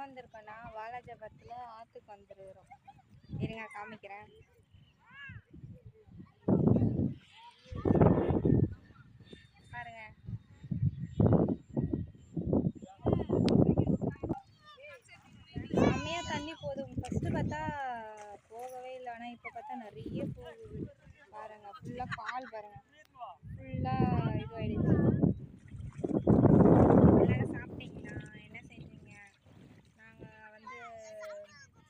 எங்கே வந்திருக்கோன்னா வாலாஜாபாத்தில் ஆற்றுக்கு வந்துருக்கிறோம். இருங்க காமிக்கிறேன். பாருங்க, செம்மையாக தண்ணி போதும். ஃபஸ்ட்டு பார்த்தா போகவே இல்லை, ஆனால் இப்போ பார்த்தா நிறைய போகுது. பாருங்க, ஃபுல்லாக கால் பாருங்க, ஃபுல்லாக இதுவாகிடுச்சு. எல்லாரும் சாப்பிட்டீங்களா? என்ன செஞ்சீங்க? நாங்கள் வந்து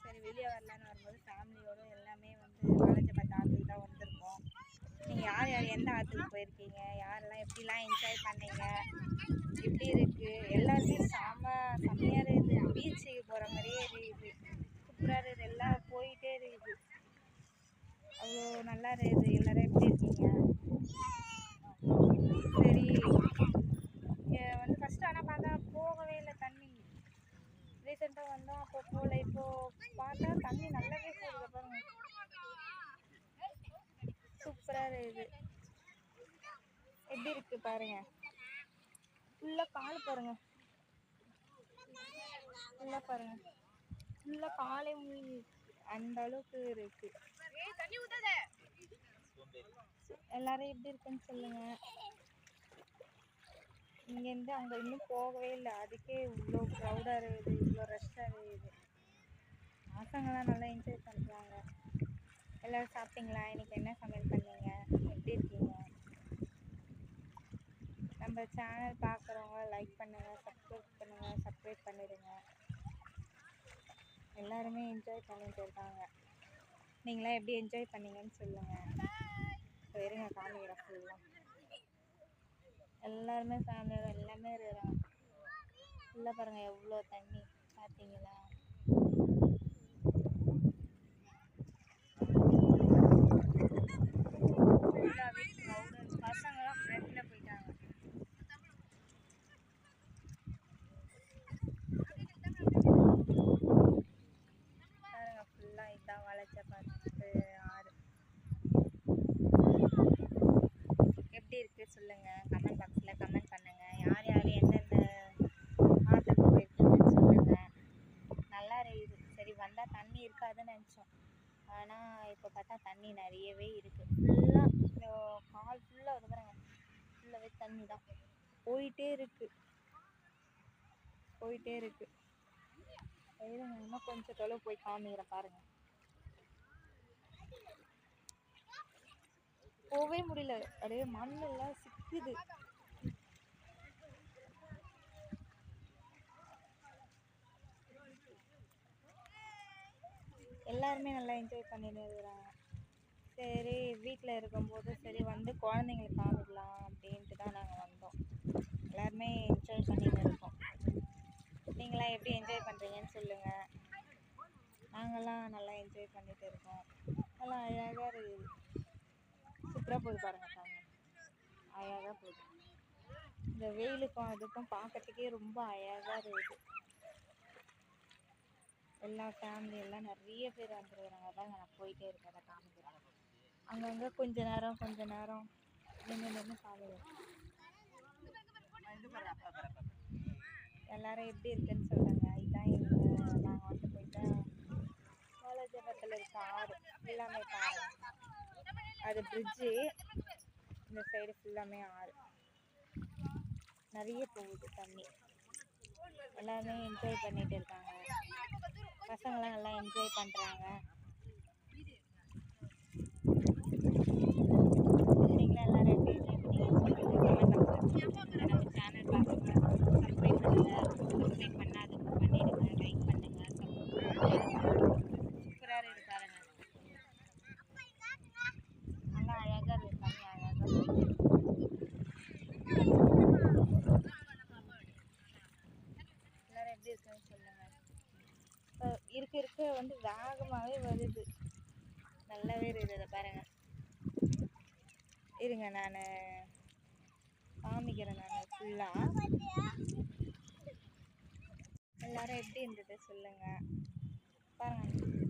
சரி வெளியே வரலான்னு வரும்போது ஃபேமிலியோடு எல்லாமே வந்து வாலாஜாபாத் ஆற்றுக்கு தான் வந்திருக்கோம். நீங்கள் யார் யார் எந்த ஆற்றுக்கு போயிருக்கீங்க? யாரெல்லாம் எப்படிலாம் என்ஜாய் பண்ணீங்க? எப்படி இருக்குது? எல்லாருமே செம்மையாக இருக்குது. பீச்சுக்கு போகிற மாதிரியே இருக்குது. சூப்பராக இருக்குது. எல்லாம் போயிட்டே இருக்குது. அவ்வளோ நல்லா இருக்குது. எல்லோரும் எப்படி இருக்கீங்க? சரி, வந்து ஃபஸ்ட்டு ஆனால் பார்த்தா போகவே இல்லை தண்ணி. ரீசெண்டாக வந்தோம், அப்போ போகல. இப்போது பார்த்தா தண்ணி நல்லாவே போகுது பாருங்க. சூப்பராக இருக்குது. எப்படி இருக்குது பாருங்க. ஃபுல்லாக கால் பாருங்க, ஃபுல்லாக பாருங்க, ஃபுல்லாக காலே மூழ்கி அந்த அளவுக்கு இருக்குது. எல்லாரும் எப்படி இருக்குன்னு சொல்லுங்க. இங்கேருந்து அங்கே இன்னும் போகவே இல்லை, அதுக்கே இவ்வளோ க்ரௌடாக இருக்குது, இவ்வளோ ரஷ்ஷாக இருக்குது. பசங்களாம் நல்லா என்ஜாய் பண்ணுறாங்க. எல்லோரும் சாப்பிட்டீங்களா? இன்றைக்கி என்ன சமையல் பண்ணீங்க? எப்படி இருக்கீங்க? நம்ம சேனல் பார்க்குறவங்க லைக் பண்ணுங்கள், சப்ஸ்கிரைப் பண்ணிடுங்க. எல்லாருமே என்ஜாய் பண்ணிட்டு இருக்காங்க. நீங்களாம் எப்படி என்ஜாய் பண்ணீங்கன்னு சொல்லுங்கள். இருங்க காமிக்கிறேன். எல்லாருமே ஃபேமிலியோட எல்லாமே இருக்கிறாங்க. ஃபுல்லாக பாருங்கள் எவ்வளோ தண்ணி பார்த்தீங்களா? ஃபுல்லாகவே க்ரௌடு. பசங்களாம் ஃப்ரெண்டில் போயிட்டாங்க. பாருங்க, ஃபுல்லாக இதான் வாலாஜாபாத் ஆறு. எப்படி இருக்குது சொல்லுங்கள். கமெண்ட் பாக்ஸில் கமெண்ட் பண்ணுங்கள். யார் யார் எந்தெந்த ஆற்றுக்கு போயிருக்கீங்கன்னு சொல்லுங்கள். நல்லா இருக்குது. சரி வந்தால் தண்ணி இருக்காதுன்னு நினச்சோம், ஆனால் இப்போ பார்த்தா தண்ணி நிறையவே இருக்குது. ஃபுல்லாக கால் ஃபுல்லாக வந்து பாருங்க, ஃபுல்லாகவே தண்ணி தான் போயிட்டே இருக்குது. இன்னும் கொஞ்சம் தொலைவு போய் காமிக்கிறேன் பாருங்கள். போகவே முடியல, அப்படியே மண்ணெல்லாம் சிக்குது. எல்லாருமே நல்லா என்ஜாய் பண்ணிட்டு இருக்கிறாங்க. சரி, வீட்டில் இருக்கும்போது சரி வந்து குழந்தைங்களுக்கு காமிக்கலாம் அப்படின்ட்டு தான் நாங்கள் வந்தோம். எல்லாருமே என்ஜாய் பண்ணிட்டு இருக்கோம். நீங்களாம் எப்படி என்ஜாய் பண்ணுறீங்கன்னு சொல்லுங்கள். நாங்கள்லாம் நல்லா என்ஜாய் பண்ணிட்டு இருக்கோம். நல்லா அழகாக இருக்குது. சூப்பராக போகுது பாருங்கள் தாங்க, அழகாக போகுது. இந்த வெயிலுக்கும் அதுக்கும் பார்க்கறதுக்கே ரொம்ப அழகாக இருக்குது. எல்லா ஃபேமிலி எல்லாம் நிறைய பேர் வந்துருக்குறாங்க. அதான் நான் போயிட்டே இருக்கிறத காமிக்கிறேன். அங்கங்கே கொஞ்ச நேரம் நின்று காமிக்கிறேன். எல்லாரும் எப்படி இருக்குன்னு சொல்லுங்கள். இதுதான் நாங்கள் வந்து போயிட்டா வாலாஜாபாத்தில் இருக்க ஆறு எல்லாமே பாருங்கள். அது பிரிட்ஜு, இந்த சைடு ஃபுல்லாமே ஆறு. நிறைய போகுது தண்ணி. எல்லாருமே என்ஜாய் பண்ணிட்டு இருக்காங்க. பசங்களாம் நல்லா என்ஜாய் பண்ணுறாங்க. நீங்களும் எல்லாரும் எப்படி என்ஜாய் பண்ணீங்கன்னு சொல்லுங்கள். நம்ம சேனல் பார்க்குறவங்க சப்ஸ்கிரைப் பண்ணுங்கள். சப்ஸ்கிரைப் பண்ணாதவங்க பண்ணிடுங்க. லைக் பண்ணுங்கள். சூப்பராக இருக்குது பாருங்க. நல்லா அழகாக இருக்குது தண்ணி, அழகாக போயிட்டு. எல்லாரும் எப்படி இருக்குன்னு சொல்லுங்கள். இருக்க வந்து வேகமாகவே வருது. நல்லாவே இருக்குது பாருங்க. இருங்க நான் காமிக்கிறேன். நான் ஃபுல்லாக எல்லாரும் எப்படி இருந்தது சொல்லுங்கள். பாருங்கள்,